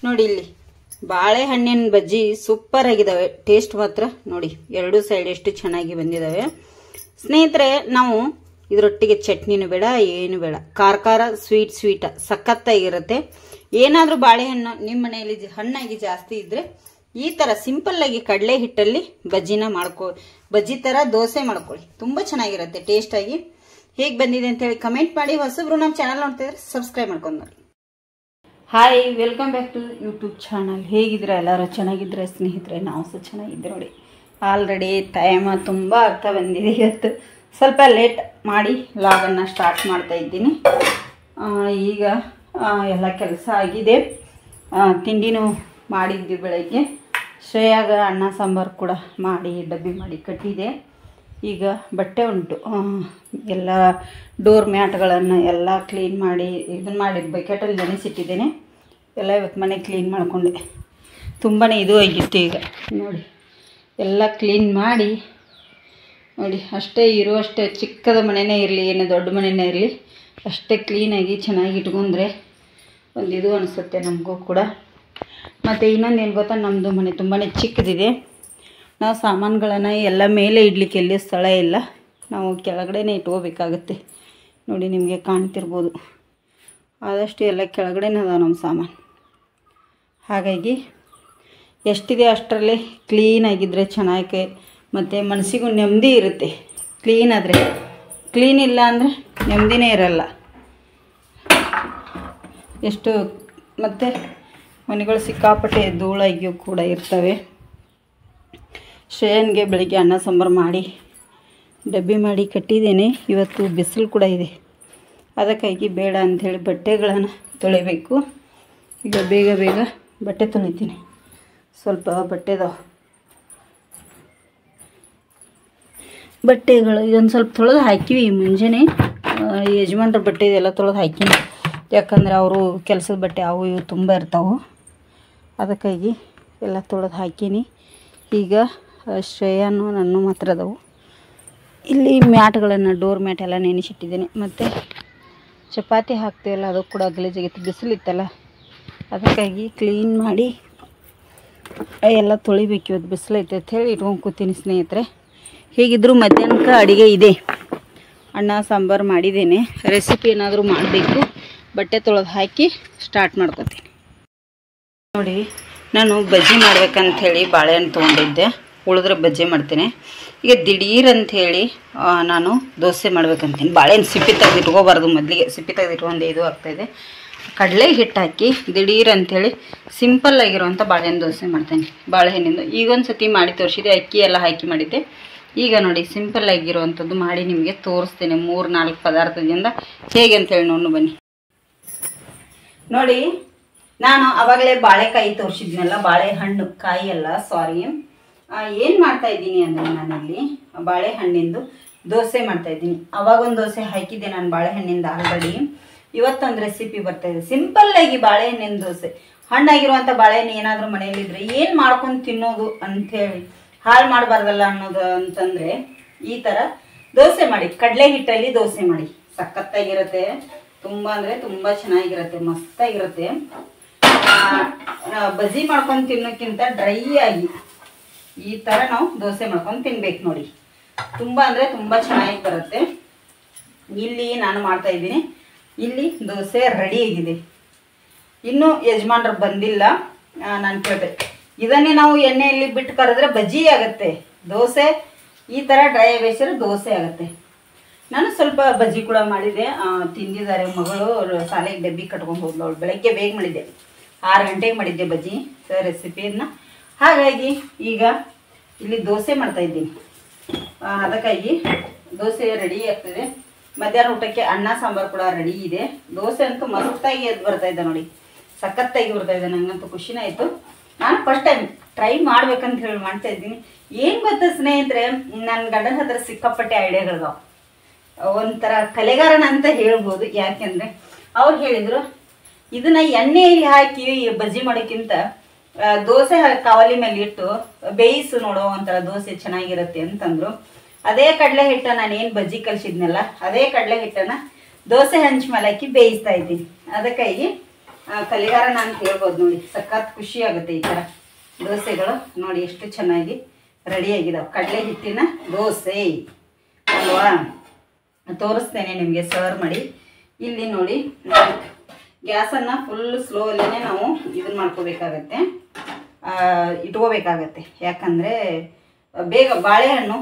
ನೋಡಿ ಇಲ್ಲಿ ಬಾಳೆಹಣ್ಣಿನ ಬಜ್ಜಿ ಸೂಪರ್ ಆಗಿದಾವೆ. ಟೇಸ್ಟ್ ಮಾತ್ರ ನೋಡಿ ಎರಡು ಸೈಡ್ ಎಷ್ಟು ಚೆನ್ನಾಗಿ ಬಂದಿದಾವೆ ಸ್ನೇಹಿತರೆ. ನಾವು ಇದರೊಟ್ಟಿಗೆ ಚಟ್ನಿನೂ ಬೇಡ ಏನು ಬೇಡ, ಖಾರ ಖಾರ ಸ್ವೀಟ್ ಸಖತ್ತಾಗಿರುತ್ತೆ. ಏನಾದರೂ ಬಾಳೆಹಣ್ಣು ನಿಮ್ಮ ಮನೆಯಲ್ಲಿ ಹಣ್ಣಾಗಿ ಜಾಸ್ತಿ ಇದ್ರೆ ಈ ತರ ಸಿಂಪಲ್ ಆಗಿ ಕಡಲೆ ಹಿಟ್ಟಲ್ಲಿ ಬಜ್ಜಿನ ಬಜ್ಜಿ ತರ ದೋಸೆ ಮಾಡ್ಕೊಳ್ಳಿ, ತುಂಬಾ ಚೆನ್ನಾಗಿರುತ್ತೆ ಟೇಸ್ಟ್ ಆಗಿ. ಹೇಗೆ ಬಂದಿದೆ ಅಂತ ಹೇಳಿ ಕಮೆಂಟ್ ಮಾಡಿ. ಹೊಸಬ್ರು ನಮ್ಮ ಚಾನಲ್ ನೋಡ್ತಾ ಇದ್ರೆ ಸಬ್ಸ್ಕ್ರೈಬ್ ಮಾಡ್ಕೊಂಡು ನೋಡಿ. Hi, welcome back to YouTube channel. ಹೇಗಿದ್ರೆ ಎಲ್ಲರೂ ಚೆನ್ನಾಗಿದ್ರೆ ಸ್ನೇಹಿತರೆ, ನಾವು ಸಹ ಚೆನ್ನಾಗಿದ್ದೆ ನೋಡಿ. ಆಲ್ರೆಡಿ ಟೈಮ್ ತುಂಬ ಆಗ್ತಾ ಬಂದಿದೆ. ಇವತ್ತು ಸ್ವಲ್ಪ ಲೇಟ್ ಮಾಡಿ ಲಾಗನ್ನು ಸ್ಟಾರ್ಟ್ ಮಾಡ್ತಾ ಇದ್ದೀನಿ. ಈಗ ಎಲ್ಲ ಕೆಲಸ ಆಗಿದೆ. ತಿಂಡಿನೂ ಮಾಡಿದ್ವಿ ಬೆಳಗ್ಗೆ. ಶ್ರೇಯಾಗ ಅನ್ನ ಸಾಂಬಾರು ಕೂಡ ಮಾಡಿ ಡಬ್ಬಿ ಮಾಡಿ ಕಟ್ಟಿದೆ. ಈಗ ಬಟ್ಟೆ ಉಂಟು, ಎಲ್ಲ ಡೋರ್ ಮ್ಯಾಟ್ಗಳನ್ನು ಎಲ್ಲ ಕ್ಲೀನ್ ಮಾಡಿ ಇದನ್ನು ಮಾಡಿ ಬಕೆಟಲ್ಲಿ ನೆನೆಸಿಟ್ಟಿದ್ದೇನೆ. ಎಲ್ಲ ಇವತ್ತು ಮನೆ ಕ್ಲೀನ್ ಮಾಡಿಕೊಂಡೆ. ತುಂಬಾ ಇದು ಆಗಿತ್ತು. ಈಗ ನೋಡಿ ಎಲ್ಲ ಕ್ಲೀನ್ ಮಾಡಿ ನೋಡಿ, ಅಷ್ಟೇ ಇರುವಷ್ಟೇ ಚಿಕ್ಕದ ಮನೆಯೇ ಇರಲಿ ಏನು ದೊಡ್ಡ ಮನೆಯೇ ಇರಲಿ, ಅಷ್ಟೇ ಕ್ಲೀನಾಗಿ ಚೆನ್ನಾಗಿ ಇಟ್ಕೊಂಡ್ರೆ ಒಂದು ಇದು ಅನಿಸುತ್ತೆ ನಮಗೂ ಕೂಡ. ಮತ್ತು ಇನ್ನೊಂದು ಏನು ಗೊತ್ತಾ, ನಮ್ಮದು ಮನೆ ತುಂಬಾ ಚಿಕ್ಕದಿದೆ. ನಾವು ಸಾಮಾನುಗಳನ್ನು ಎಲ್ಲ ಮೇಲೆ ಇಡಲಿಕ್ಕೆ ಎಲ್ಲಿ ಸ್ಥಳ ಇಲ್ಲ, ನಾವು ಕೆಳಗಡೆನೇ ಇಟ್ಕೋಬೇಕಾಗುತ್ತೆ. ನೋಡಿ ನಿಮಗೆ ಕಾಣ್ತಿರ್ಬೋದು, ಆದಷ್ಟು ಎಲ್ಲ ಕೆಳಗಡೆನೇ ಅದಾವೆ ನಮ್ಮ ಸಾಮಾನು. ಹಾಗಾಗಿ ಎಷ್ಟಿದೆ ಅಷ್ಟರಲ್ಲಿ ಕ್ಲೀನಾಗಿದ್ದರೆ ಚೆನ್ನಾಗಿ, ಮತ್ತು ಮನಸ್ಸಿಗೂ ನೆಮ್ಮದಿ ಇರುತ್ತೆ. ಕ್ಲೀನ್ ಆದರೆ, ಕ್ಲೀನ್ ಇಲ್ಲ ಅಂದರೆ ನೆಮ್ಮದಿನೇ ಇರಲ್ಲ. ಎಷ್ಟು ಮತ್ತು ಮನೆಗಳು ಸಿಕ್ಕಾಪಟ್ಟೆ ಧೂಳಾಗಿಯೂ ಕೂಡ ಇರ್ತವೆ. ಶ್ರೇಯನ್ಗೆ ಬೆಳಿಗ್ಗೆ ಅನ್ನ ಸಾಂಬಾರು ಮಾಡಿ ಡಬ್ಬಿ ಮಾಡಿ ಕಟ್ಟಿದ್ದೇನೆ. ಇವತ್ತು ಬಿಸಿಲು ಕೂಡ ಇದೆ, ಅದಕ್ಕಾಗಿ ಬೇಡ ಅಂಥೇಳಿ ಬಟ್ಟೆಗಳನ್ನು ತೊಳಿಬೇಕು. ಈಗ ಬೇಗ ಬೇಗ ಬಟ್ಟೆ ತೊಳಿತೀನಿ. ಸ್ವಲ್ಪ ಬಟ್ಟೆದಾವೆ, ಬಟ್ಟೆಗಳು ಇದೊಂದು ಸ್ವಲ್ಪ ತೊಳೆದು ಹಾಕಿವಿ ಮುಂಜಾನೆ. ಯಜಮಾನ್ರ ಬಟ್ಟೆ ಇದೆಲ್ಲ ತೊಳೆದು ಹಾಕಿನಿ, ಯಾಕಂದರೆ ಅವರು ಕೆಲಸದ ಬಟ್ಟೆ ಅವು ಇವು ತುಂಬ ಇರ್ತಾವೆ. ಅದಕ್ಕಾಗಿ ಎಲ್ಲ ತೊಳೆದು ಹಾಕೀನಿ. ಈಗ ಶ್ರೇಯಾನು ನನ್ನ ಮಾತ್ರ ಅದಾವು. ಇಲ್ಲಿ ಮ್ಯಾಟ್ಗಳನ್ನು ಡೋರ್ ಮ್ಯಾಟ್ ಎಲ್ಲ ನೆನೆಸಿಟ್ಟಿದ್ದೇನೆ. ಮತ್ತು ಚಪಾತಿ ಹಾಕ್ತೀವಲ್ಲ ಅದು ಕೂಡ ಗಲೀಜಾಗಿತ್ತು, ಬಿಸಿಲಿತ್ತಲ್ಲ, ಅದಕ್ಕಾಗಿ ಕ್ಲೀನ್ ಮಾಡಿ ಎಲ್ಲ ತೊಳಿಬೇಕು. ಇವತ್ತು ಬಿಸಿಲೈತೆ ಅಂತ ಹೇಳಿ ಇಟ್ಕೊಂಡು ಕೂತೀನಿ ಸ್ನೇಹಿತರೆ. ಹೇಗಿದ್ದರೂ ಮಧ್ಯಾಹ್ನಕ್ಕೆ ಅಡುಗೆ ಇದೆ, ಅನ್ನ ಸಾಂಬಾರು ಮಾಡಿದ್ದೇನೆ. ರೆಸಿಪಿ ಏನಾದರೂ ಮಾಡಬೇಕು. ಬಟ್ಟೆ ತೊಳೆದು ಹಾಕಿ ಸ್ಟಾರ್ಟ್ ಮಾಡ್ಕೊತೀನಿ. ನೋಡಿ, ನಾನು ಬಜ್ಜಿ ಮಾಡ್ಬೇಕಂಥೇಳಿ ಬಾಳೆಹಣ್ಣು ತೊಗೊಂಡಿದ್ದೆ, ಉಳಿದ್ರೆ ಬಜ್ಜಿ ಮಾಡ್ತೇನೆ. ಈಗ ದಿಢೀರ್ ಅಂಥೇಳಿ ನಾನು ದೋಸೆ ಮಾಡ್ಬೇಕಂತೀನಿ. ಬಾಳೆಹಣ್ಣು ಸಿಪ್ಪಿ ತೆಗೆದು ಇಟ್ಕೋಬಾರ್ದು, ಮೊದಲಿಗೆ ಸಿಪ್ಪಿ ತೆಗೆದು ಇಟ್ಕೊಂಡೆ ಇದು ಆಗ್ತಾಯಿದೆ. ಕಡಲೆ ಹಿಟ್ಟು ಹಾಕಿ ದಿಢೀರ್ ಅಂಥೇಳಿ ಸಿಂಪಲ್ ಆಗಿರುವಂಥ ಬಾಳೆಹಣ್ಣು ದೋಸೆ ಮಾಡ್ತೇನೆ. ಬಾಳೆಹಣ್ಣಿಂದು ಈಗೊಂದು ಸತಿ ಮಾಡಿ ತೋರಿಸಿದೆ, ಅಕ್ಕಿ ಎಲ್ಲ ಹಾಕಿ ಮಾಡಿದ್ದೆ. ಈಗ ನೋಡಿ ಸಿಂಪಲ್ ಆಗಿರುವಂಥದ್ದು ಮಾಡಿ ನಿಮಗೆ ತೋರಿಸ್ತೇನೆ. 3-4 ಪದಾರ್ಥದಿಂದ ಹೇಗೆ ಅಂಥೇಳಿ ನೋಡು ಬನ್ನಿ. ನೋಡಿ, ನಾನು ಆವಾಗಲೇ ಬಾಳೆಕಾಯಿ ತೋರಿಸಿದ್ನಲ್ಲ, ಬಾಳೆಹಣ್ಣು ಕಾಯಿ ಅಲ್ಲ, ಸಾರಿ. ಏನು ಮಾಡ್ತಾ ಇದ್ದೀನಿ ಅಂದರೆ ನಾನಲ್ಲಿ ಬಾಳೆಹಣ್ಣಿಂದು ದೋಸೆ ಮಾಡ್ತಾ ಇದ್ದೀನಿ. ಅವಾಗೊಂದು ದೋಸೆ ಹಾಕಿದ್ದೆ ನಾನು ಬಾಳೆಹಣ್ಣಿಂದ ಆಲ್ರೆಡಿ. ಇವತ್ತೊಂದು ರೆಸಿಪಿ ಬರ್ತಾಯಿದೆ, ಸಿಂಪಲ್ಲಾಗಿ ಬಾಳೆಹಣ್ಣಿನ ದೋಸೆ. ಹಣ್ಣಾಗಿರುವಂಥ ಬಾಳೆಹಣ್ಣು ಏನಾದರೂ ಮನೆಯಲ್ಲಿದ್ದರೆ ಏನು ಮಾಡ್ಕೊಂಡು ತಿನ್ನೋದು ಅಂಥೇಳಿ, ಹಾಳು ಮಾಡಬಾರ್ದಲ್ಲ ಅನ್ನೋದು ಅಂತಂದರೆ ಈ ಥರ ದೋಸೆ ಮಾಡಿ, ಕಡಲೆ ಹಿಟ್ಟಲ್ಲಿ ದೋಸೆ ಮಾಡಿ, ಸಖತ್ತಾಗಿರುತ್ತೆ. ತುಂಬ ಅಂದರೆ ತುಂಬ ಚೆನ್ನಾಗಿರುತ್ತೆ, ಮಸ್ತಾಗಿರುತ್ತೆ. ಬಜ್ಜಿ ಮಾಡ್ಕೊಂಡು ತಿನ್ನೋಕ್ಕಿಂತ ಡ್ರೈ ಆಗಿ ಈ ಥರ ನಾವು ದೋಸೆ ಮಾಡ್ಕೊಂಡು ತಿನ್ಬೇಕು ನೋಡಿ. ತುಂಬ ಅಂದರೆ ತುಂಬ ಚೆನ್ನಾಗಿ ಬರುತ್ತೆ. ಇಲ್ಲಿ ನಾನು ಮಾಡ್ತಾ ಇದ್ದೀನಿ. ಇಲ್ಲಿ ದೋಸೆ ರೆಡಿ ಆಗಿದೆ. ಇನ್ನೂ ಯಜಮಾನ್ರು ಬಂದಿಲ್ಲ. ನಾನು ಕೇಳ್ಬೇಕು, ಇದನ್ನೇ ನಾವು ಎಣ್ಣೆಯಲ್ಲಿ ಬಿಟ್ಟು ಕರೆದ್ರೆ ಬಜ್ಜಿ ಆಗುತ್ತೆ. ದೋಸೆ ಈ ಥರ ಡ್ರೈ ಬೇಯಿಸಿದ್ರೆ ದೋಸೆ ಆಗುತ್ತೆ. ನಾನು ಸ್ವಲ್ಪ ಬಜ್ಜಿ ಕೂಡ ಮಾಡಿದ್ದೆ, ತಿಂದಿದ್ದಾರೆ ಮಗಳು. ಶಾಲೆಗೆ ಡಬ್ಬಿ ಕಟ್ಕೊಂಡು ಹೋದ್ಲು ಅವಳು. ಬೆಳಗ್ಗೆ ಬೇಗ ಮಾಡಿದ್ದೆ, 6 ಗಂಟೆಗೆ ಮಾಡಿದ್ದೆ ಬಜ್ಜಿ ರೆಸಿಪಿಯನ್ನು. ಹಾಗಾಗಿ ಈಗ ಇಲ್ಲಿ ದೋಸೆ ಮಾಡ್ತಾಯಿದ್ದೀನಿ. ಅದಕ್ಕಾಗಿ ದೋಸೆ ರೆಡಿ ಆಗ್ತದೆ. ಮಧ್ಯಾಹ್ನ ಊಟಕ್ಕೆ ಅನ್ನ ಸಾಂಬಾರು ಕೂಡ ರೆಡಿ ಇದೆ. ದೋಸೆ ಅಂತೂ ಮಸ್ತಾಗಿ ಎದ್ದು ಬರ್ತಾಯಿದ್ದೆ ನೋಡಿ, ಸಖತ್ತಾಗಿ ಬರ್ತಾಯಿದ್ದೆ. ನನಗಂತೂ ಖುಷಿನೇ ಆಯಿತು. ನಾನು ಫಸ್ಟ್ ಟೈಮ್ ಟ್ರೈ ಮಾಡ್ಬೇಕಂತ ಹೇಳಿ ಮಾಡ್ತಾಯಿದ್ದೀನಿ. ಏನು ಗೊತ್ತಾ ಸ್ನೇಹಿತರೆ, ನನ್ನ ಗಂಡನ ಹತ್ರ ಸಿಕ್ಕಾಪಟ್ಟೆ ಐಡಿಯಾಗಳಿದಾವೆ. ಒಂಥರ ಕಲೆಗಾರನ ಅಂತ ಹೇಳ್ಬೋದು. ಯಾಕೆಂದರೆ ಅವ್ರು ಹೇಳಿದರು, ಇದನ್ನು ಎಣ್ಣೆಯಲ್ಲಿ ಹಾಕಿ ಬಜ್ಜಿ ಮಾಡೋಕ್ಕಿಂತ ದೋಸೆ ಕಾವಲಿ ಮೇಲೆ ಇಟ್ಟು ಬೇಯಿಸು ನೋಡೋ ಒಂಥರ ದೋಸೆ ಚೆನ್ನಾಗಿರುತ್ತೆ ಅಂತಂದರು. ಅದೇ ಕಡಲೆ ಹಿಟ್ಟ ನಾನು ಏನು ಬಜ್ಜಿ ಕಲಿಸಿದ್ನಲ್ಲ, ಅದೇ ಕಡಲೆ ಹಿಟ್ಟನ್ನು ದೋಸೆ ಹಂಚು ಮೇಲೆ ಹಾಕಿ ಬೇಯಿಸ್ತಾ ಇದ್ದೀನಿ. ಅದಕ್ಕಾಗಿ ಕಲಿಗಾರನ ಅಂತ ಹೇಳ್ಬೋದು ನೋಡಿ. ಸಖತ್ ಖುಷಿ ಆಗುತ್ತೆ ಈ ಥರ ದೋಸೆಗಳು. ನೋಡಿ ಎಷ್ಟು ಚೆನ್ನಾಗಿ ರೆಡಿಯಾಗಿದ್ದಾವೆ ಕಡಲೆ ಹಿಟ್ಟಿನ ದೋಸೆ ಅಲ್ವಾ. ತೋರಿಸ್ತೇನೆ ನಿಮಗೆ ಸರ್ವ್ ಮಾಡಿ. ಇಲ್ಲಿ ನೋಡಿ ಗ್ಯಾಸನ್ನು ಫುಲ್ ಸ್ಲೋ ಅಲ್ಲೇ ನಾವು ಇದನ್ನು ಮಾಡ್ಕೋಬೇಕಾಗತ್ತೆ, ಇಟ್ಕೋಬೇಕಾಗತ್ತೆ. ಯಾಕಂದರೆ ಬೇಗ ಬಾಳೆಹಣ್ಣು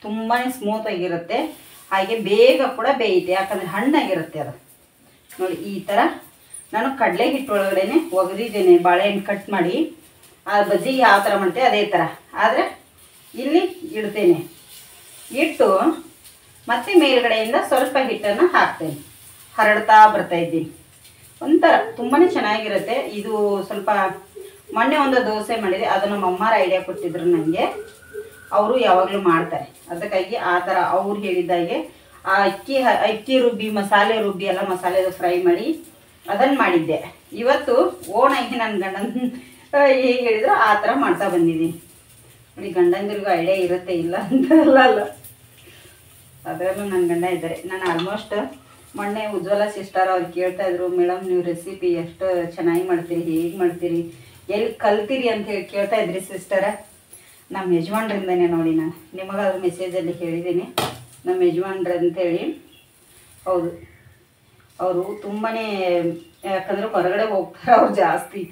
ತುಂಬಾ ಸ್ಮೂತಾಗಿರುತ್ತೆ, ಹಾಗೆ ಬೇಗ ಕೂಡ ಬೇಯುತ್ತೆ. ಯಾಕಂದರೆ ಹಣ್ಣಾಗಿರುತ್ತೆ ಅದು. ನೋಡಿ ಈ ಥರ ನಾನು ಕಡಲೆ ಹಿಟ್ಟು ಒಳಗಡೆ ಒಗೆದಿದ್ದೇನೆ ಬಾಳೆಹಣ್ಣು ಕಟ್ ಮಾಡಿ. ಆ ಬಜ್ಜಿಗೆ ಯಾವ ಥರ ಮಾಡ್ತೇವೆ ಅದೇ ಥರ, ಆದರೆ ಇಲ್ಲಿ ಇಡ್ತೇನೆ. ಇಟ್ಟು ಮತ್ತೆ ಮೇಲ್ಗಡೆಯಿಂದ ಸ್ವಲ್ಪ ಹಿಟ್ಟನ್ನು ಹಾಕ್ತೇನೆ, ಹರಡ್ತಾ ಬರ್ತಾ ಇದ್ದೀನಿ. ಒಂಥರ ತುಂಬಾ ಚೆನ್ನಾಗಿರುತ್ತೆ ಇದು. ಸ್ವಲ್ಪ ಮೊನ್ನೆ ಒಂದು ದೋಸೆ ಮಾಡಿದೆ, ಅದು ನಮ್ಮ ಅಮ್ಮಾರ ಐಡಿಯಾ ಕೊಟ್ಟಿದ್ರು ನನಗೆ. ಅವರು ಯಾವಾಗಲೂ ಮಾಡ್ತಾರೆ, ಅದಕ್ಕಾಗಿ ಆ ಥರ ಅವ್ರು ಹೇಳಿದಾಗೆ ಆ ಅಕ್ಕಿ ರುಬ್ಬಿ ಮಸಾಲೆ ರುಬ್ಬಿ ಎಲ್ಲ ಮಸಾಲೆದು ಫ್ರೈ ಮಾಡಿ ಅದನ್ನು ಮಾಡಿದ್ದೆ. ಇವತ್ತು ಓಣಾಗಿ ನನ್ನ ಗಂಡನ ಹೇಗೆ ಹೇಳಿದ್ರು ಆ ಥರ ಮಾಡ್ತಾ ಬಂದಿದ್ದೀನಿ. ನೋಡಿ ಗಂಡಂದಿರಿಗೂ ಐಡಿಯಾ ಇರುತ್ತೆ, ಇಲ್ಲ ಅಂತ ಅಲ್ಲ. ಅದರಲ್ಲೂ ನನ್ನ ಗಂಡ ಇದ್ದಾರೆ. ನಾನು ಆಲ್ಮೋಸ್ಟ್ ಮೊನ್ನೆ ಉಜ್ವಲ ಸಿಸ್ಟರ್ ಅವ್ರು ಕೇಳ್ತಾಯಿದ್ರು, ಮೇಡಮ್ ನೀವು ರೆಸಿಪಿ ಎಷ್ಟು ಚೆನ್ನಾಗಿ ಮಾಡ್ತೀರಿ, ಹೇಗೆ ಮಾಡ್ತೀರಿ, ಎಲ್ಲಿ ಕಲ್ತೀರಿ ಅಂತ ಹೇಳಿ ಕೇಳ್ತಾಯಿದ್ರಿ ಸಿಸ್ಟರ. ನಮ್ಮ ಯಜಮಾನ್ರಿಂದನೇ ನೋಡಿ. ನಾನು ನಿಮಗಾದ್ರೂ ಮೆಸೇಜಲ್ಲಿ ಹೇಳಿದ್ದೀನಿ ನಮ್ಮ ಯಜಮಾನ್ರು ಅಂತೇಳಿ. ಹೌದು, ಅವರು ತುಂಬಾ, ಯಾಕಂದರೆ ಹೊರಗಡೆ ಹೋಗ್ತಾರೆ ಅವ್ರು ಜಾಸ್ತಿ.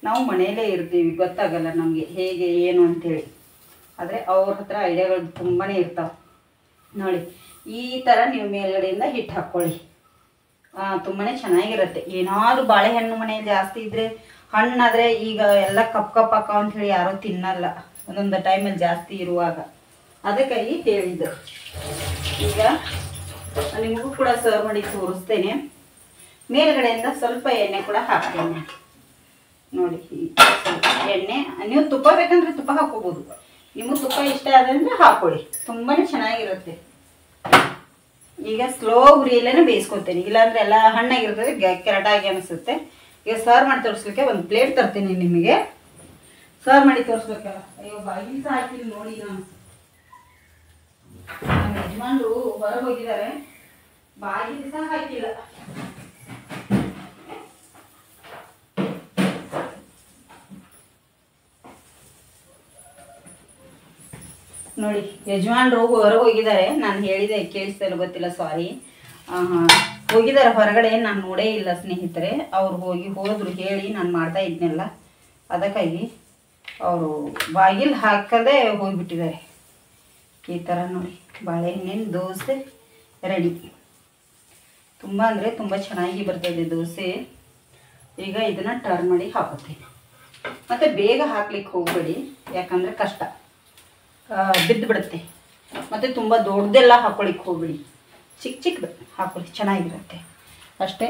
ನಾವು ಮನೆಯಲ್ಲೇ ಇರ್ತೀವಿ, ಗೊತ್ತಾಗಲ್ಲ ನಮಗೆ ಹೇಗೆ ಏನು ಅಂಥೇಳಿ. ಆದರೆ ಅವ್ರ ಹತ್ರ ಐಡಿಯಾಗಳು ತುಂಬಾ ಇರ್ತಾವೆ. ನೋಡಿ ಈ ಥರ ನೀವು ಮೇಲ್ಗಡೆಯಿಂದ ಹಿಟ್ಟು ಹಾಕ್ಕೊಳ್ಳಿ, ತುಂಬಾ ಚೆನ್ನಾಗಿರುತ್ತೆ. ಏನಾದರೂ ಬಾಳೆಹಣ್ಣು ಮನೆಯಲ್ಲಿ ಜಾಸ್ತಿ ಇದ್ದರೆ, ಹಣ್ಣಾದರೆ ಈಗ ಎಲ್ಲ ಕಪ್ ಹಾಕೋ ಅಂಥೇಳಿ ಯಾರೂ ತಿನ್ನಲ್ಲ ಒಂದೊಂದು ಟೈಮಲ್ಲಿ ಜಾಸ್ತಿ ಇರುವಾಗ. ಅದಕ್ಕಾಗಿ ಹೇಳಿದ್ದು. ಈಗ ನಿಮಗೂ ಕೂಡ ಸರ್ವ್ ಮಾಡಿ ತೋರಿಸ್ತೇನೆ. ಮೇಲ್ಗಡೆಯಿಂದ ಸ್ವಲ್ಪ ಎಣ್ಣೆ ಕೂಡ ಹಾಕ್ತೇನೆ. ನೋಡಿ ಎಣ್ಣೆ, ನೀವು ತುಪ್ಪ ಬೇಕಂದ್ರೆ ತುಪ್ಪ ಹಾಕೋಬೋದು, ನಿಮಗೆ ತುಪ್ಪ ಇಷ್ಟ ಆದಂದ್ರೆ ಹಾಕೊಳ್ಳಿ, ತುಂಬಾ ಚೆನ್ನಾಗಿರುತ್ತೆ. ಈಗ ಸ್ಲೋ ಉರಿಯಲ್ಲೇ ಬೇಯಿಸ್ಕೊತೇನೆ, ಇಲ್ಲಾಂದ್ರೆ ಎಲ್ಲ ಹಣ್ಣಾಗಿರ್ತದೆ, ಕೆರಟಾಗಿ ಅನಿಸುತ್ತೆ. ಈಗ ಸರ್ವ್ ಮಾಡಿ ತೋರಿಸ್ಲಿಕ್ಕೆ ಒಂದು ಪ್ಲೇಟ್ ತರ್ತೀನಿ ನಿಮಗೆ, ಸರ್ವ್ ಮಾಡಿ ತೋರಿಸ್ಬೇಕಲ್ಲ. ಅಯ್ಯೋ ಬಾಗಿಲು ಸಹ ಹಾಕಿಲ್ಲ ನೋಡಿ. ನಮ್ಮ ಯಜಮಾನ್ರು ಹೊರಗೆ ಹೋಗಿದ್ದಾರೆ, ಬಾಗಿಲು ಸಹ ಹಾಕಿಲ್ಲ. ನೋಡಿ ಯಜಮಾನ್ರು ಹೊರಗೆ ಹೋಗಿದ್ದಾರೆ. ನಾನು ಹೇಳಿದೆ ಕೇಳಿಸ್ತಾ ಇಲ್ಲ, ಗೊತ್ತಿಲ್ಲ, ಸಾರಿ. ಹೋಗಿದ್ದಾರೆ ಹೊರಗಡೆ, ನಾನು ನೋಡೇ ಇಲ್ಲ ಸ್ನೇಹಿತರೆ. ಅವ್ರು ಹೋದ್ರು ಹೇಳಿ ನಾನು ಮಾಡ್ತಾ ಇದ್ನೆಲ್ಲ, ಅದಕ್ಕಾಗಿ ಅವರು ಬಾಗಿಲು ಹಾಕದೆ ಹೋಗಿಬಿಟ್ಟಿದ್ದಾರೆ. ಈ ಥರ ನೋಡಿ ಬಾಳೆಹಣ್ಣಿನ ದೋಸೆ ರೆಡಿ. ತುಂಬ ಅಂದರೆ ತುಂಬ ಚೆನ್ನಾಗಿ ಬರ್ತಾಯಿದೆ ದೋಸೆ. ಈಗ ಇದನ್ನು ಟರ್ನ್ ಮಾಡಿ ಹಾಕುತ್ತೇನೆ. ಮತ್ತು ಬೇಗ ಹಾಕ್ಲಿಕ್ಕೆ ಹೋಗಬೇಡಿ, ಯಾಕಂದರೆ ಕಷ್ಟ ಬಿದ್ದು ಬಿಡುತ್ತೆ. ಮತ್ತು ತುಂಬ ದೊಡ್ಡದೆಲ್ಲ ಹಾಕ್ಕೊಳಿಕ್ಕೆ ಹೋಗಬೇಡಿ, ಚಿಕ್ಕ ಚಿಕ್ಕದು ಹಾಕ್ಕೊಳ್ಳಿ, ಚೆನ್ನಾಗಿರುತ್ತೆ ಅಷ್ಟೇ.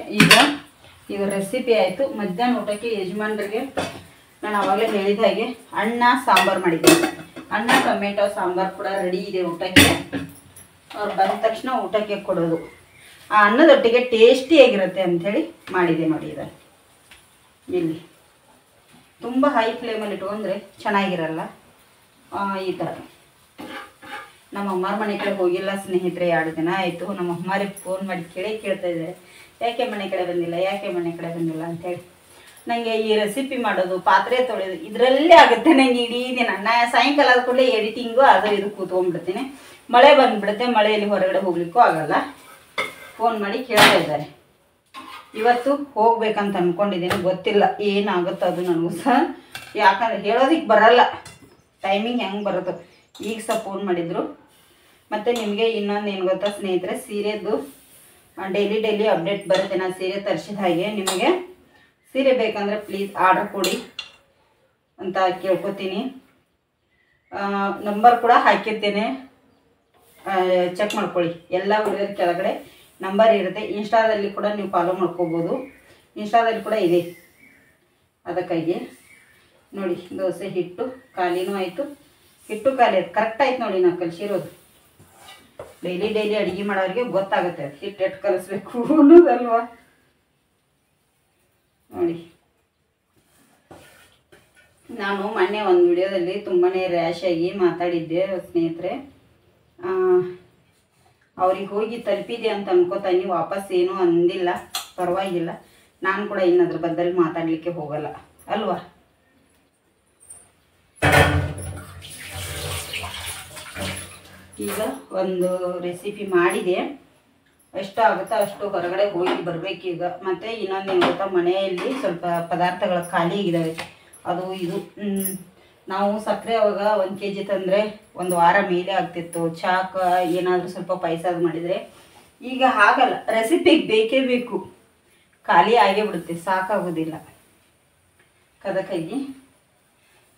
ಈಗ ರೆಸಿಪಿ ಆಯಿತು. ಮಧ್ಯಾಹ್ನ ಊಟಕ್ಕೆ ಯಜಮಾನ್ರಿಗೆ ನಾನು ಆವಾಗಲೇ ಹೇಳಿದ ಹಾಗೆ ಅನ್ನ ಸಾಂಬಾರು ಮಾಡಿದ್ದೆ. ಅನ್ನ ಟೊಮೆಟೊ ಸಾಂಬಾರು ಕೂಡ ರೆಡಿ ಇದೆ ಊಟಕ್ಕೆ. ಅವ್ರು ಬಂದ ತಕ್ಷಣ ಊಟಕ್ಕೆ ಕೊಡೋದು. ಆ ಅನ್ನದೊಟ್ಟಿಗೆ ಟೇಸ್ಟಿಯಾಗಿರುತ್ತೆ ಅಂಥೇಳಿ ಮಾಡಿದೆ ನೋಡಿ. ಇದನ್ನು ಇಲ್ಲಿ ತುಂಬ ಹೈ ಫ್ಲೇಮಲ್ಲಿ ಇಟ್ಕೊಂಡ್ರೆ ಚೆನ್ನಾಗಿರಲ್ಲ. ಈ ಥರ ನಮ್ಮ ಅಮ್ಮಾರ ಮನೆ ಕಡೆ ಹೋಗಿಲ್ಲ ಸ್ನೇಹಿತರೆ, 2 ದಿನ ಆಯಿತು. ನಮ್ಮ ಅಮ್ಮಾರಿಗೆ ಫೋನ್ ಮಾಡಿ ಕೇಳ್ತಾ ಇದ್ದಾರೆ, ಯಾಕೆ ಮನೆ ಕಡೆ ಬಂದಿಲ್ಲ, ಯಾಕೆ ಮನೆ ಕಡೆ ಬಂದಿಲ್ಲ ಅಂಥೇಳಿ. ನನಗೆ ಈ ರೆಸಿಪಿ ಮಾಡೋದು, ಪಾತ್ರೆ ತೊಳೆಯೋದು ಇದರಲ್ಲೇ ಆಗುತ್ತೆ ನನಗೆ ಇಡೀ ದಿನ. ಸಾಯಂಕಾಲ ಆದ ಕೂಡಲೇ ಎಡಿಟಿಂಗು ಅದು ಇದು ಕೂತ್ಕೊಂಡ್ಬಿಡ್ತೀನಿ. ಮಳೆ ಬಂದುಬಿಡುತ್ತೆ, ಮಳೆಯಲ್ಲಿ ಹೊರಗಡೆ ಹೋಗ್ಲಿಕ್ಕೂ ಆಗಲ್ಲ. ಫೋನ್ ಮಾಡಿ ಕೇಳ್ತಾ ಇದ್ದಾರೆ. ಇವತ್ತು ಹೋಗ್ಬೇಕಂತ ಅಂದ್ಕೊಂಡಿದ್ದೀನಿ, ಗೊತ್ತಿಲ್ಲ ಏನಾಗುತ್ತೋ ಅದು ನನಗೂ ಸಹ. ಯಾಕಂದರೆ ಹೇಳೋದಕ್ಕೆ ಬರಲ್ಲ, ಟೈಮಿಂಗ್ ಹೆಂಗೆ ಬರುತ್ತೋ. ಈಗ ಸಹ ಫೋನ್ ಮಾಡಿದರು. ಮತ್ತು ನಿಮಗೆ ಇನ್ನೊಂದು ಏನು ಗೊತ್ತಾ ಸ್ನೇಹಿತರೆ, ಸೀರೆದು ಡೈಲಿ ಅಪ್ಡೇಟ್ ಬರುತ್ತೆ. ನಾನು ಸೀರೆ ತರಿಸಿದ ಹಾಗೆ ನಿಮಗೆ ಸೀರೆ ಬೇಕಂದರೆ ಪ್ಲೀಸ್ ಆರ್ಡರ್ ಕೊಡಿ ಅಂತ ಕೇಳ್ಕೊತೀನಿ. ನಂಬರ್ ಕೂಡ ಹಾಕಿರ್ತೇನೆ, ಚೆಕ್ ಮಾಡ್ಕೊಳ್ಳಿ. ಎಲ್ಲ ವಿಡಿಯೋದ ಕೆಳಗಡೆ ನಂಬರ್ ಇರುತ್ತೆ. ಇನ್ಸ್ಟಾದಲ್ಲಿ ಕೂಡ ನೀವು ಫಾಲೋ ಮಾಡ್ಕೋಬೋದು, ಇನ್ಸ್ಟಾದಲ್ಲಿ ಕೂಡ ಇದೆ. ಅದಕ್ಕಾಗಿ ನೋಡಿ ದೋಸೆ ಹಿಟ್ಟು ಖಾಲಿನೂ ಆಯಿತು, ಹಿಟ್ಟು ಖಾಲಿ ಆಯ್ತು. ಕರೆಕ್ಟ್ ಆಯ್ತು ನೋಡಿ ನಾನು ಕಲಿಸಿರೋದು. ಡೈಲಿ ಅಡುಗೆ ಮಾಡೋರಿಗೆ ಗೊತ್ತಾಗುತ್ತೆ ಹಿಟ್ಟು ಎಷ್ಟು ಕಲಿಸ್ಬೇಕು ಅನ್ನೋದಲ್ವಾ. ನೋಡಿ ನಾನು ಮೊನ್ನೆ ಒಂದು ವಿಡಿಯೋದಲ್ಲಿ ತುಂಬಾ ರ್ಯಾಶ್ ಆಗಿ ಮಾತಾಡಿದ್ದೆ ಸ್ನೇಹಿತರೆ. ಅವ್ರಿಗೆ ಹೋಗಿ ತಲುಪಿದೆ ಅಂತ ಅನ್ಕೋತಾನೆ, ವಾಪಸ್ ಏನೂ ಅಂದಿಲ್ಲ, ಪರವಾಗಿಲ್ಲ. ನಾನು ಕೂಡ ಇನ್ನದ್ರ ಬದಲು ಮಾತಾಡಲಿಕ್ಕೆ ಹೋಗಲ್ಲ ಅಲ್ವಾ. ಈಗ ಒಂದು ರೆಸಿಪಿ ಮಾಡಿದೆ, ಎಷ್ಟು ಆಗುತ್ತೋ ಅಷ್ಟು ಹೊರಗಡೆ ಹೋಗಿ ಬರಬೇಕೀಗ. ಮತ್ತು ಇನ್ನೊಂದೇನು ಗೊತ್ತಾ, ಮನೆಯಲ್ಲಿ ಸ್ವಲ್ಪ ಪದಾರ್ಥಗಳು ಖಾಲಿ ಆಗಿದ್ದಾವೆ. ಅದು ಇದು ನಾವು ಸಕ್ಕರೆ ಅವಾಗ 1 kg ತಂದರೆ ಒಂದು ವಾರ ಮೇಲೆ ಆಗ್ತಿತ್ತು. ಚಾಕ ಏನಾದರೂ ಸ್ವಲ್ಪ ಪಾಯಸ ಅದು ಮಾಡಿದರೆ, ಈಗ ಹಾಗಲ್ಲ, ರೆಸಿಪಿಗೆ ಬೇಕೇ ಬೇಕು, ಖಾಲಿ ಆಗೇ ಬಿಡುತ್ತೆ, ಸಾಕಾಗೋದಿಲ್ಲ. ಅದಕ್ಕಾಗಿ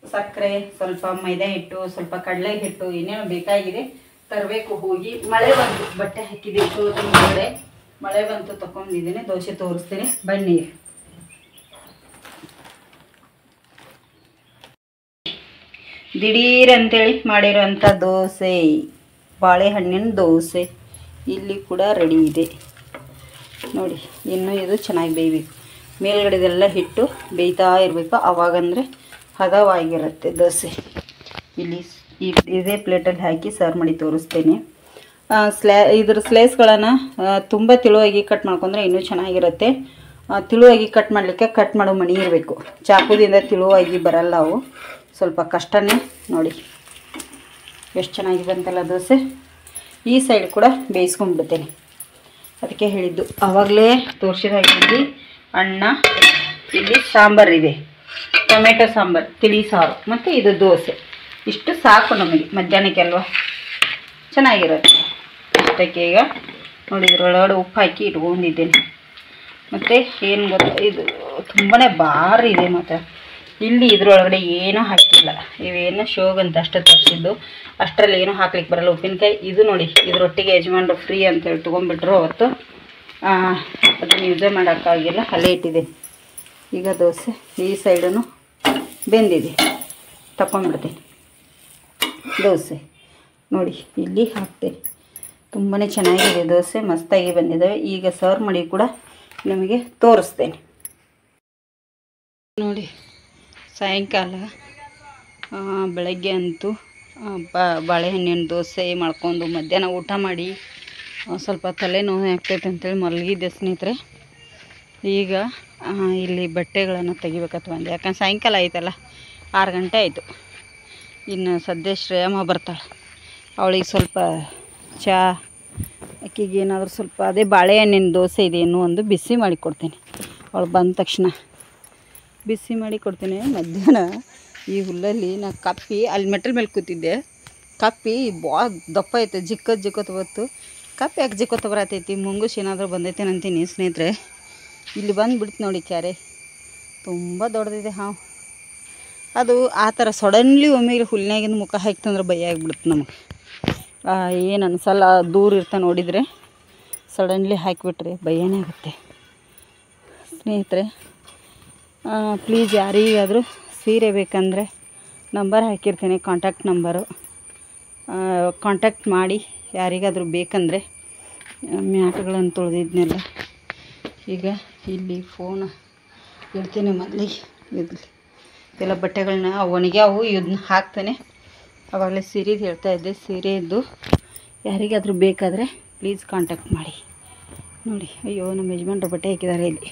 ಸಕ್ಕರೆ, ಸ್ವಲ್ಪ ಮೈದಾ ಹಿಟ್ಟು, ಸ್ವಲ್ಪ ಕಡಲೆ ಹಿಟ್ಟು, ಏನೇನು ಬೇಕಾಗಿದೆ ತರಬೇಕು. ಹೋಗಿ ಮಳೆ ಬಂತು, ಬಟ್ಟೆ ಹಾಕಿದ್ದು ಹೊರಗಡೆ ಮಳೆ ಬಂತು, ತಗೊಂಡಿದ್ದೀನಿ. ದೋಸೆ ತೋರಿಸ್ತೀನಿ ಬನ್ನಿ. ದಿಢೀರ್ ಅಂತೇಳಿ ಮಾಡಿರೋಂಥ ದೋಸೆ, ಬಾಳೆಹಣ್ಣಿನ ದೋಸೆ ಇಲ್ಲಿ ಕೂಡ ರೆಡಿ ಇದೆ ನೋಡಿ. ಇನ್ನು ಇದು ಚೆನ್ನಾಗಿ ಬೇಯಬೇಕು, ಮೇಲ್ಗಡೆದೆಲ್ಲ ಹಿಟ್ಟು ಬೇಯ್ತಾ ಇರಬೇಕು, ಆವಾಗಂದರೆ ಹದವಾಗಿರುತ್ತೆ ದೋಸೆ. ಇಲ್ಲಿ ಇದೇ ಪ್ಲೇಟಲ್ಲಿ ಹಾಕಿ ಸರ್ವ್ ಮಾಡಿ ತೋರಿಸ್ತೇನೆ. ಇದ್ರ ಸ್ಲೈಸ್ಗಳನ್ನು ತುಂಬ ತಿಳುವಾಗಿ ಕಟ್ ಮಾಡ್ಕೊಂಡ್ರೆ ಇನ್ನೂ ಚೆನ್ನಾಗಿರುತ್ತೆ. ತಿಳುವಾಗಿ ಕಟ್ ಮಾಡಲಿಕ್ಕೆ ಕಟ್ ಮಾಡೋ ಮಣಿ ಇರಬೇಕು. ಚಾಕುದಿಂದ ತಿಳುವಾಗಿ ಬರಲ್ಲ ಅವು, ಸ್ವಲ್ಪ ಕಷ್ಟನೇ. ನೋಡಿ ಎಷ್ಟು ಚೆನ್ನಾಗಿ ಬಂತಲ್ಲ ದೋಸೆ. ಈ ಸೈಡ್ ಕೂಡ ಬೇಯಿಸ್ಕೊಂಡ್ಬಿಡ್ತೇನೆ, ಅದಕ್ಕೆ ಹೇಳಿದ್ದು ಆವಾಗಲೇ ತೋರಿಸಿದಾಗಿದ್ದು. ಅನ್ನ, ಇಲ್ಲಿ ಸಾಂಬಾರಿದೆ, ಟೊಮೆಟೊ ಸಾಂಬಾರು, ತಿಳಿ ಸಾರು, ಮತ್ತು ಇದು ದೋಸೆ. ಇಷ್ಟು ಸಾಕು ನಮಗೆ ಮಧ್ಯಾಹ್ನಕ್ಕೆ ಅಲ್ವಾ, ಚೆನ್ನಾಗಿರುತ್ತೆ. ಅಷ್ಟಕ್ಕೆ ಈಗ ನೋಡಿ ಇದ್ರೊಳಗಡೆ ಉಪ್ಪು ಹಾಕಿ ಇಟ್ಕೊಂಡಿದ್ದೇನೆ. ಮತ್ತು ಏನು ಗೊತ್ತಾ, ಇದು ತುಂಬಾ ಭಾರಿ ಇದೆ ಮಾತ್ರ. ಇಲ್ಲಿ ಇದ್ರೊಳಗಡೆ ಏನೂ ಹಾಕಿಲ್ಲ, ಇವೇನು ಶೋಗಂತ ಅಷ್ಟೇ ತರಿಸಿದ್ದು, ಅಷ್ಟರಲ್ಲಿ ಏನೂ ಹಾಕ್ಲಿಕ್ಕೆ ಬರಲ್ಲ. ಉಪ್ಪಿನಕಾಯಿ ಇದು ನೋಡಿ, ಇದರೊಟ್ಟಿಗೆ ಯಜಮಾನ್ರು ಫ್ರೀ ಅಂತೇಳಿ ತೊಗೊಂಡ್ಬಿಟ್ರು ಅವತ್ತು. ಅದನ್ನು ಯೂಸೇ ಮಾಡೋಕ್ಕಾಗಿಲ್ಲ, ಅಲ್ಲೇ ಇಟ್ಟಿದ್ದೀನಿ. ಈಗ ದೋಸೆ ಈ ಸೈಡೂ ಬೆಂದಿದೆ, ತಗೊಂಡ್ಬಿಡ್ತೀನಿ. ದೋಸೆ ನೋಡಿ ಇಲ್ಲಿ ಹಾಕ್ತೇನೆ. ತುಂಬಾ ಚೆನ್ನಾಗಿದೆ ದೋಸೆ, ಮಸ್ತಾಗಿ ಬಂದಿದ್ದಾವೆ. ಈಗ ಸರ್ವ್ ಮಾಡಿ ಕೂಡ ನಿಮಗೆ ತೋರಿಸ್ತೇನೆ ನೋಡಿ. ಸಾಯಂಕಾಲ ಬೆಳಗ್ಗೆ ಅಂತೂ ಬಾಳೆಹಣ್ಣಿನ ದೋಸೆ ಮಾಡ್ಕೊಂಡು ಮಧ್ಯಾಹ್ನ ಊಟ ಮಾಡಿ ಸ್ವಲ್ಪ ತಲೆನೋವು ಆಗ್ತೈತೆ ಅಂತೇಳಿ ಮಲಗಿದ್ದೆ ಸ್ನೇಹಿತರೆ. ಈಗ ಇಲ್ಲಿ ಬಟ್ಟೆಗಳನ್ನು ತೆಗಿಬೇಕತ್ತ ಬಂದೆ, ಯಾಕಂದ್ರೆ ಸಾಯಂಕಾಲ ಆಯ್ತಲ್ಲ, 6 ಗಂಟೆ ಆಯಿತು. ಇನ್ನು ಸದ್ಯ ಶ್ರೇಯಮ್ಮ ಬರ್ತಾಳೆ, ಅವಳಿಗೆ ಸ್ವಲ್ಪ ಚಹಾ, ಅಕ್ಕಿಗೆ ಏನಾದರೂ ಸ್ವಲ್ಪ ಅದೇ ಬಾಳೆಹಣ್ಣಿನ ದೋಸೆ ಇದೆ ಇನ್ನೂ ಒಂದು ಬಿಸಿ ಮಾಡಿ ಕೊಡ್ತೀನಿ. ಅವಳು ಬಂದ ತಕ್ಷಣ ಬಿಸಿ ಮಾಡಿ ಕೊಡ್ತೀನಿ. ಮಧ್ಯಾಹ್ನ ಈ ಹುಲ್ಲಲ್ಲಿ ನಾ ಕಪ್ಪಿ ಅಲ್ಲಿ ಮೆಟಲ್ ಮೇಲೆ ಕೂತಿದ್ದೆ, ಕಪ್ಪಿ ಭಾಳ ದಪ್ಪ ಐತೆ, ಜಿಕ್ಕತ್ತು ಹೊತ್ತು. ಕಪ್ಪಿ ಯಾಕೆ ಜಿಕ್ಕತ್ತು ಬರತೈತಿ, ಮುಂಗುಸ್ ಏನಾದರೂ ಬಂದೈತೆ ಅಂತೀನಿ ಸ್ನೇಹಿತರೆ. ಇಲ್ಲಿ ಬಂದುಬಿಡ್ತು ನೋಡಿ, ಕ್ಯಾರೆ ತುಂಬ ದೊಡ್ಡದಿದೆ. ಅದು ಆ ಥರ ಸಡನ್ಲಿ ಒಮ್ಮೆಗೆ ಹುಲ್ಲಿನಾಗಿಂದ ಮುಖ ಹಾಕ್ತಂದ್ರೆ ಭಯ ಆಗಿಬಿಡುತ್ತೆ ನಮಗೆ. ಏನು ಅನ್ಸಲ್ಲ, ದೂರ ಇರ್ತಾ ನೋಡಿದರೆ, ಸಡನ್ಲಿ ಹಾಕಿಬಿಟ್ರೆ ಭಯನೇ ಆಗುತ್ತೆ ಸ್ನೇಹಿತರೆ. ಪ್ಲೀಸ್ ಯಾರಿಗಾದರೂ ಸೀರೆ ಬೇಕಂದರೆ ನಂಬರ್ ಹಾಕಿರ್ತೀನಿ, ಕಾಂಟ್ಯಾಕ್ಟ್ ನಂಬರು. ಕಾಂಟ್ಯಾಕ್ಟ್ ಮಾಡಿ ಯಾರಿಗಾದರೂ ಬೇಕಂದರೆ. ಮ್ಯಾಟ್ಗಳನ್ನು ತೊಳೆದಿದ್ನೆಲ್ಲ ಈಗ ಇಲ್ಲಿ ಫೋನ್ ಇಡ್ತೀನಿ ಮೊದಲಿಗೆ. ಇರಲಿ ಎಲ್ಲ ಬಟ್ಟೆಗಳನ್ನ ಒಣಗ್ಯಾವು, ಇದನ್ನ ಹಾಕ್ತಾನೆ. ಆವಾಗಲೇ ಸೀರೆದು ಹೇಳ್ತಾಯಿದ್ದೆ, ಸೀರೆದು ಯಾರಿಗಾದರೂ ಬೇಕಾದರೆ ಪ್ಲೀಸ್ ಕಾಂಟ್ಯಾಕ್ಟ್ ಮಾಡಿ ನೋಡಿ. ಅಯ್ಯೋ ನಮ್ಮ ಯಜಮಾನ್ರು ಬಟ್ಟೆ ಹಾಕಿದ್ದಾರೆ ಇಲ್ಲಿ.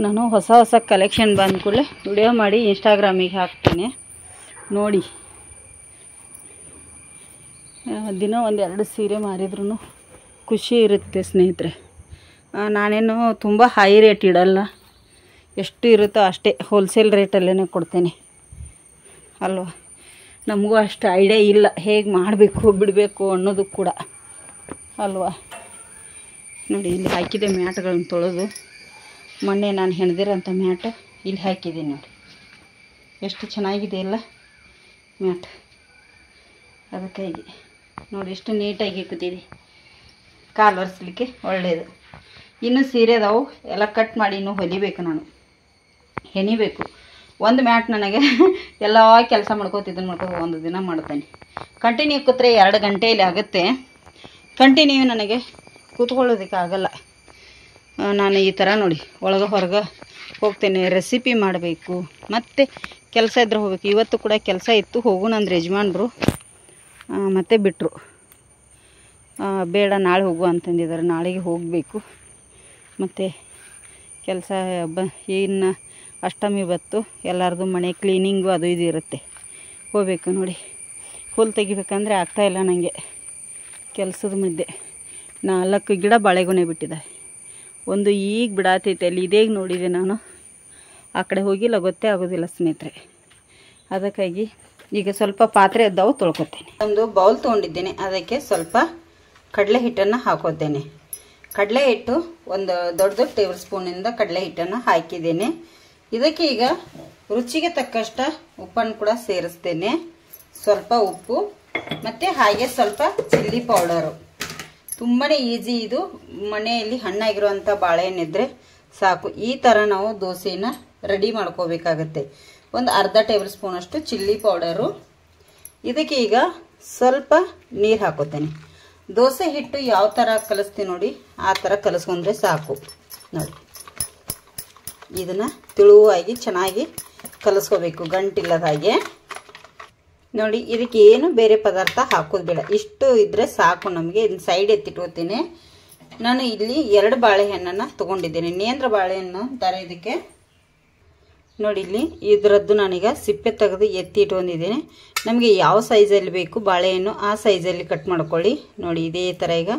ನಾನು ಹೊಸ ಕಲೆಕ್ಷನ್ ಬಂದ ಕೂಡಲೇ ವಿಡಿಯೋ ಮಾಡಿ ಇನ್ಸ್ಟಾಗ್ರಾಮಿಗೆ ಹಾಕ್ತೀನಿ ನೋಡಿ. ದಿನ 1-2 ಸೀರೆ ಮಾರಿದ್ರೂ ಖುಷಿ ಇರುತ್ತೆ ಸ್ನೇಹಿತರೆ. ನಾನೇನು ತುಂಬ ಹೈ ರೇಟ್ ಇಡಲ್ಲ, ಎಷ್ಟು ಇರುತ್ತೋ ಅಷ್ಟೇ ಹೋಲ್ಸೇಲ್ ರೇಟಲ್ಲೇ ಕೊಡ್ತೇನೆ ಅಲ್ವಾ. ನಮಗೂ ಅಷ್ಟು ಐಡಿಯಾ ಇಲ್ಲ ಹೇಗೆ ಮಾಡಬೇಕು ಬಿಡಬೇಕು ಅನ್ನೋದು ಕೂಡ ಅಲ್ವಾ. ನೋಡಿ ಇಲ್ಲಿ ಹಾಕಿದೆ ಮ್ಯಾಟ್ಗಳನ್ನ ತೊಳೆದು, ಮೊನ್ನೆ ನಾನು ಹೆಣ್ದಿರೋಂಥ ಮ್ಯಾಟ್ ಇಲ್ಲಿ ಹಾಕಿದ್ದೀನಿ ನೋಡಿ, ಎಷ್ಟು ಚೆನ್ನಾಗಿದೆ ಎಲ್ಲ ಮ್ಯಾಟ್. ಅದಕ್ಕಾಗಿ ನೋಡಿ ಎಷ್ಟು ನೀಟಾಗಿ ಕೂತಿದೆ, ಕಾಲು ಒರೆಸ್ಲಿಕ್ಕೆ ಒಳ್ಳೆಯದು. ಇನ್ನೂ ಸೀರೆ ಅದಾವು, ಎಲ್ಲ ಕಟ್ ಮಾಡಿ ಇನ್ನೂ ಹೊಲಿಬೇಕು, ನಾನು ಹೆಣಿಬೇಕು. ಒಂದು ಮ್ಯಾಟ್ ನನಗೆ ಎಲ್ಲ ಕೆಲಸ ಮಾಡ್ಕೋತಿದ್ದನ್ನು ಒಂದು ದಿನ ಮಾಡ್ತೇನೆ. ಕಂಟಿನ್ಯೂ ಕೂತ್ರೆ 2 ಗಂಟೆಯಲ್ಲಿ ಆಗುತ್ತೆ, ಕಂಟಿನ್ಯೂ ನನಗೆ ಕೂತ್ಕೊಳ್ಳೋದಕ್ಕೆ ಆಗಲ್ಲ. ನಾನು ಈ ಥರ ನೋಡಿ ಒಳಗೆ ಹೊರಗೆ ಹೋಗ್ತೇನೆ, ರೆಸಿಪಿ ಮಾಡಬೇಕು, ಮತ್ತು ಕೆಲಸ ಇದ್ರೆ ಹೋಗ್ಬೇಕು. ಇವತ್ತು ಕೂಡ ಕೆಲಸ ಇತ್ತು, ಹೋಗು ನಂದು ಯಜಮಾನ್ರು ಮತ್ತೆ ಬಿಟ್ಟರು. ಬೇಡ ನಾಳೆ ಹೋಗು ಅಂತಂದಿದ್ದಾರೆ, ನಾಳೆಗೆ ಹೋಗಬೇಕು. ಮತ್ತು ಕೆಲಸ ಇನ್ನು ಅಷ್ಟಮಿ ಬತ್ತು, ಎಲ್ಲರದು ಮನೆ ಕ್ಲೀನಿಂಗು ಅದು ಇದು ಇರುತ್ತೆ, ಹೋಗಬೇಕು ನೋಡಿ. ಹುಲ್ಲು ತೆಗಿಬೇಕಂದ್ರೆ ಆಗ್ತಾಯಿಲ್ಲ ನನಗೆ. ಕೆಲಸದ ಮಧ್ಯೆ 4 ಗಿಡ ಬಾಳೆಗೊನೆ ಬಿಟ್ಟಿದ್ದಾವೆ. ಒಂದು ಈಗ ಬಿಡಾತೈತೆ, ಅಲ್ಲಿ ಇದೇಗ ನೋಡಿದೆ ನಾನು, ಆ ಕಡೆ ಹೋಗಿಲ್ಲ, ಗೊತ್ತೇ ಆಗೋದಿಲ್ಲ ಸ್ನೇಹಿತರೆ. ಅದಕ್ಕಾಗಿ ಈಗ ಸ್ವಲ್ಪ ಪಾತ್ರೆ ಎದ್ದಾವು ತೊಳ್ಕೊತೇನೆ. ಒಂದು ಬೌಲ್ ತೊಗೊಂಡಿದ್ದೇನೆ, ಅದಕ್ಕೆ ಸ್ವಲ್ಪ ಕಡಲೆ ಹಿಟ್ಟನ್ನು ಹಾಕೋತೇನೆ. ಕಡಲೆ ಹಿಟ್ಟು ಒಂದು ದೊಡ್ಡ ಟೇಬಲ್ ಸ್ಪೂನಿಂದ ಕಡಲೆ ಹಿಟ್ಟನ್ನು ಹಾಕಿದ್ದೇನೆ. ಇದಕ್ಕೆ ಈಗ ರುಚಿಗೆ ತಕ್ಕಷ್ಟ ಉಪ್ಪನ್ನು ಕೂಡ ಸೇರಿಸ್ತೇನೆ. ಸ್ವಲ್ಪ ಉಪ್ಪು ಮತ್ತು ಹಾಗೆ ಸ್ವಲ್ಪ ಚಿಲ್ಲಿ ಪೌಡರು. ತುಂಬಾ ಈಸಿ ಇದು. ಮನೆಯಲ್ಲಿ ಹಣ್ಣಾಗಿರುವಂಥ ಬಾಳೆಹಣ್ಣಿದ್ರೆ ಸಾಕು. ಈ ಥರ ನಾವು ದೋಸೆನ ರೆಡಿ ಮಾಡ್ಕೋಬೇಕಾಗತ್ತೆ. ಒಂದು ಅರ್ಧ ಟೇಬಲ್ ಸ್ಪೂನಷ್ಟು ಚಿಲ್ಲಿ ಪೌಡರು. ಇದಕ್ಕೆ ಈಗ ಸ್ವಲ್ಪ ನೀರು ಹಾಕೋತೇನೆ. ದೋಸೆ ಹಿಟ್ಟು ಯಾವ ಥರ ಕಲಿಸ್ತೀವಿ ನೋಡಿ, ಆ ಥರ ಕಲಿಸ್ಕೊಂಡ್ರೆ ಸಾಕು. ನೋಡಿ, ಇದನ್ನು ತಿಳುವಾಗಿ ಚೆನ್ನಾಗಿ ಕಲಿಸ್ಕೋಬೇಕು, ಗಂಟಿಲ್ಲದ ಹಾಗೆ. ನೋಡಿ, ಇದಕ್ಕೆ ಏನು ಬೇರೆ ಪದಾರ್ಥ ಹಾಕೋದು ಬೇಡ, ಇಷ್ಟು ಇದ್ದರೆ ಸಾಕು ನಮಗೆ. ಇದನ್ನ ಸೈಡ್ ಎತ್ತಿಟ್ಕೋತೀನಿ. ನಾನು ಇಲ್ಲಿ 2 ಬಾಳೆಹಣ್ಣನ್ನು ತೊಗೊಂಡಿದ್ದೇನೆ. ನೇಂದ್ರ ಬಾಳೆಹಣ್ಣು ಅಂತಾರೆ ಇದಕ್ಕೆ. ನೋಡಿ, ಇಲ್ಲಿ ಇದರದ್ದು ನಾನೀಗ ಸಿಪ್ಪೆ ತೆಗೆದು ಎತ್ತಿ ಇಟ್ಕೊಂಡಿದ್ದೇನೆ. ನಮಗೆ ಯಾವ ಸೈಜಲ್ಲಿ ಬೇಕು ಬಾಳೆಹಣ್ಣು ಆ ಸೈಜಲ್ಲಿ ಕಟ್ ಮಾಡ್ಕೊಳ್ಳಿ. ನೋಡಿ, ಇದೇ ಥರ ಈಗ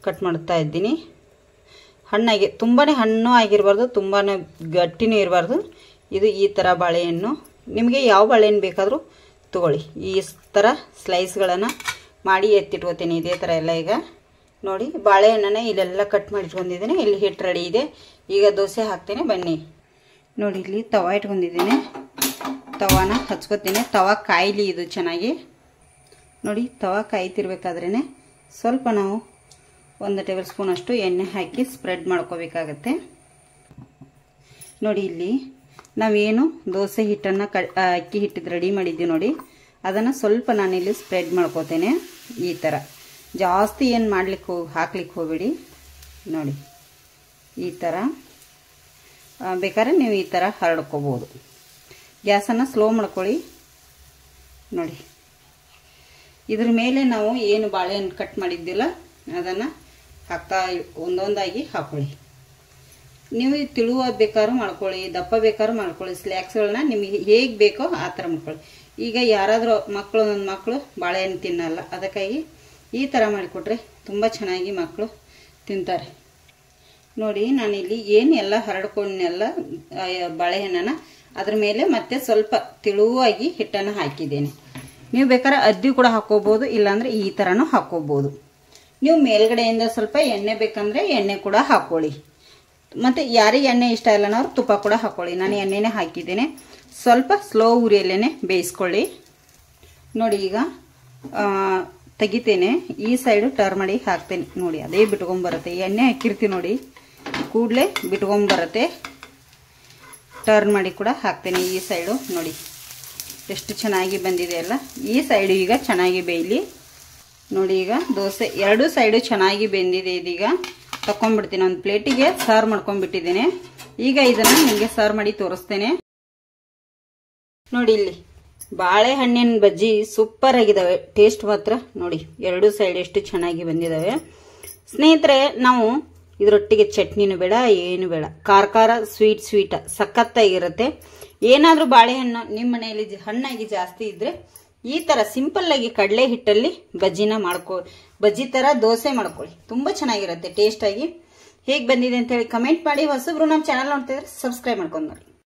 ಕಟ್ ಮಾಡ್ತಾ ಇದ್ದೀನಿ. ಹಣ್ಣಾಗಿ ತುಂಬಾ ಹಣ್ಣು ಆಗಿರಬಾರ್ದು, ತುಂಬಾ ಗಟ್ಟಿನೂ ಇರಬಾರ್ದು. ಇದು ಈ ಥರ ಬಾಳೆಹಣ್ಣು. ನಿಮಗೆ ಯಾವ ಬಾಳೆಹಣ್ಣು ಬೇಕಾದರೂ ತಗೊಳ್ಳಿ. ಈ ಥರ ಸ್ಲೈಸ್ಗಳನ್ನು ಮಾಡಿ ಎತ್ತಿಟ್ಕೋತೀನಿ ಇದೇ ಥರ ಎಲ್ಲ. ಈಗ ನೋಡಿ, ಬಾಳೆಹಣ್ಣನ್ನು ಇಲ್ಲೆಲ್ಲ ಕಟ್ ಮಾಡಿ ಇಟ್ಕೊಂಡಿದ್ದೀನಿ. ಇಲ್ಲಿ ಹಿಟ್ಟು ರೆಡಿ ಇದೆ. ಈಗ ದೋಸೆ ಹಾಕ್ತೇನೆ, ಬನ್ನಿ. ನೋಡಿ, ಇಲ್ಲಿ ತವ ಇಟ್ಕೊಂಡಿದ್ದೀನಿ. ತವಾನ ಹಚ್ಕೋತೀನಿ. ತವ ಕಾಯಿಲಿ ಇದು ಚೆನ್ನಾಗಿ. ನೋಡಿ, ತವ ಕಾಯ್ತಿರ್ಬೇಕಾದ್ರೇ ಸ್ವಲ್ಪ ನಾವು 1 ಟೇಬಲ್ ಸ್ಪೂನ್ ಅಷ್ಟು ಎಣ್ಣೆ ಹಾಕಿ ಸ್ಪ್ರೆಡ್ ಮಾಡ್ಕೋಬೇಕಾಗತ್ತೆ. ನೋಡಿ, ಇಲ್ಲಿ ನಾವೇನು ದೋಸೆ ಹಿಟ್ಟನ್ನು ಅಕ್ಕಿ ಹಿಟ್ಟಿದ್ದು ರೆಡಿ ಮಾಡಿದ್ದೀವಿ ನೋಡಿ, ಅದನ್ನು ಸ್ವಲ್ಪ ನಾನಿಲ್ಲಿ ಸ್ಪ್ರೆಡ್ ಮಾಡ್ಕೋತೇನೆ. ಈ ಥರ ಜಾಸ್ತಿ ಏನು ಹಾಕ್ಲಿಕ್ಕೆ ಹೋಗಬೇಡಿ. ನೋಡಿ, ಈ ಥರ ಬೇಕಾದ್ರೆ ನೀವು ಈ ಥರ ಹರಡ್ಕೋಬೋದು. ಗ್ಯಾಸನ್ನು ಸ್ಲೋ ಮಾಡ್ಕೊಳ್ಳಿ. ನೋಡಿ, ಇದ್ರ ಮೇಲೆ ನಾವು ಏನು ಬಾಳೆಹಣ್ಣು ಕಟ್ ಮಾಡಿದ್ದಿಲ್ಲ ಅದನ್ನು ಹಾಕ್ತಾ ಒಂದೊಂದಾಗಿ ಹಾಕೊಳ್ಳಿ. ನೀವು ತಿಳುವ ಬೇಕಾದ್ರೂ ಮಾಡ್ಕೊಳ್ಳಿ, ದಪ್ಪ ಬೇಕಾದ್ರೂ ಮಾಡ್ಕೊಳ್ಳಿ. ಸ್ನ್ಯಾಕ್ಸ್ಗಳನ್ನ ನಿಮಗೆ ಹೇಗೆ ಬೇಕೋ ಆ ಥರ ಮಾಡ್ಕೊಳ್ಳಿ. ಈಗ ಯಾರಾದರೂ ನನ್ನ ಮಕ್ಕಳು ಬಾಳೆಹಣ್ಣು ತಿನ್ನಲ್ಲ, ಅದಕ್ಕಾಗಿ ಈ ಥರ ಮಾಡಿಕೊಟ್ರೆ ತುಂಬ ಚೆನ್ನಾಗಿ ಮಕ್ಕಳು ತಿಂತಾರೆ. ನೋಡಿ, ನಾನಿಲ್ಲಿ ಏನು ಎಲ್ಲ ಹರಡ್ಕೊಂಡೆಲ್ಲ ಬಾಳೆಹಣ್ಣನ್ನು ಅದ್ರ ಮೇಲೆ ಮತ್ತೆ ಸ್ವಲ್ಪ ತಿಳುವಾಗಿ ಹಿಟ್ಟನ್ನು ಹಾಕಿದ್ದೇನೆ. ನೀವು ಬೇಕಾದ್ರೆ ಅದ್ದಿ ಕೂಡ ಹಾಕೋಬೋದು, ಇಲ್ಲಾಂದರೆ ಈ ಥರನೂ ಹಾಕೋಬೋದು. ನೀವು ಮೇಲ್ಗಡೆಯಿಂದ ಸ್ವಲ್ಪ ಎಣ್ಣೆ ಬೇಕಂದರೆ ಎಣ್ಣೆ ಕೂಡ ಹಾಕ್ಕೊಳ್ಳಿ. ಮತ್ತು ಯಾರಿಗೆ ಎಣ್ಣೆ ಇಷ್ಟ ಇಲ್ಲ ಅನ್ನೋರು ತುಪ್ಪ ಕೂಡ ಹಾಕ್ಕೊಳ್ಳಿ. ನಾನು ಎಣ್ಣೆನೇ ಹಾಕಿದ್ದೇನೆ. ಸ್ವಲ್ಪ ಸ್ಲೋ ಉರಿಯಲ್ಲೇ ಬೇಯಿಸ್ಕೊಳ್ಳಿ. ನೋಡಿ, ಈಗ ತೆಗಿತೇನೆ. ಈ ಸೈಡು ಟರ್ನ್ ಮಾಡಿ ಹಾಕ್ತೇನೆ. ನೋಡಿ, ಅದೇ ಬಿಟ್ಕೊಂಬರುತ್ತೆ. ಎಣ್ಣೆ ಹಾಕಿರ್ತೀವಿ ನೋಡಿ, ಕೂಡಲೇ ಬಿಟ್ಕೊಂಬರುತ್ತೆ. ಟರ್ನ್ ಮಾಡಿ ಕೂಡ ಹಾಕ್ತೇನೆ ಈ ಸೈಡು. ನೋಡಿ ಎಷ್ಟು ಚೆನ್ನಾಗಿ ಬಂದಿದೆ ಅಲ್ಲ. ಈ ಸೈಡು ಈಗ ಚೆನ್ನಾಗಿ ಬೇಯಲಿ. ನೋಡಿ, ಈಗ ದೋಸೆ 2 ಸೈಡು ಚೆನ್ನಾಗಿ ಬೆಂದಿದೆ. ಇದೀಗ ತಕೊಂಡ್ಬಿಡ್ತೀನಿ. ಒಂದು ಪ್ಲೇಟಿಗೆ ಸರ್ವ್ ಮಾಡ್ಕೊಂಡ್ಬಿಟ್ಟಿದ್ದೇನೆ. ಈಗ ಇದನ್ನು ನಿಮಗೆ ಸರ್ವ್ ಮಾಡಿ ತೋರಿಸ್ತೇನೆ. ನೋಡಿ, ಇಲ್ಲಿ ಬಾಳೆಹಣ್ಣಿನ ಬಜ್ಜಿ ಸೂಪರ್ ಆಗಿದಾವೆ. ಟೇಸ್ಟ್ ಮಾತ್ರ ನೋಡಿ, 2 ಸೈಡ್ ಎಷ್ಟು ಚೆನ್ನಾಗಿ ಬಂದಿದ್ದಾವೆ. ಸ್ನೇಹಿತರೆ, ನಾವು ಇದರೊಟ್ಟಿಗೆ ಚಟ್ನಿನೂ ಬೇಡ, ಏನು ಬೇಡ. ಖಾರ ಸ್ವೀಟ್ ಸಖತ್ತಾಗಿರುತ್ತೆ. ಏನಾದರೂ ಬಾಳೆಹಣ್ಣು ನಿಮ್ಮ ಮನೆಯಲ್ಲಿ ಹಣ್ಣಾಗಿ ಜಾಸ್ತಿ ಇದ್ರೆ ಈ ಥರ ಸಿಂಪಲ್ ಆಗಿ ಕಡಲೆ ಹಿಟ್ಟಲ್ಲಿ ಬಜ್ಜಿ ಥರ ದೋಸೆ ಮಾಡ್ಕೊಳ್ಳಿ. ತುಂಬ ಚೆನ್ನಾಗಿರುತ್ತೆ ಟೇಸ್ಟ್ ಆಗಿ. ಹೇಗೆ ಬಂದಿದೆ ಅಂತ ಹೇಳಿ ಕಮೆಂಟ್ ಮಾಡಿ. ಹೊಸಬ್ರು ನಮ್ಮ ಚಾನಲ್ ನೋಡ್ತಿದ್ರೆ ಸಬ್ಸ್ಕ್ರೈಬ್ ಮಾಡ್ಕೊಂಡು ನೋಡಿ.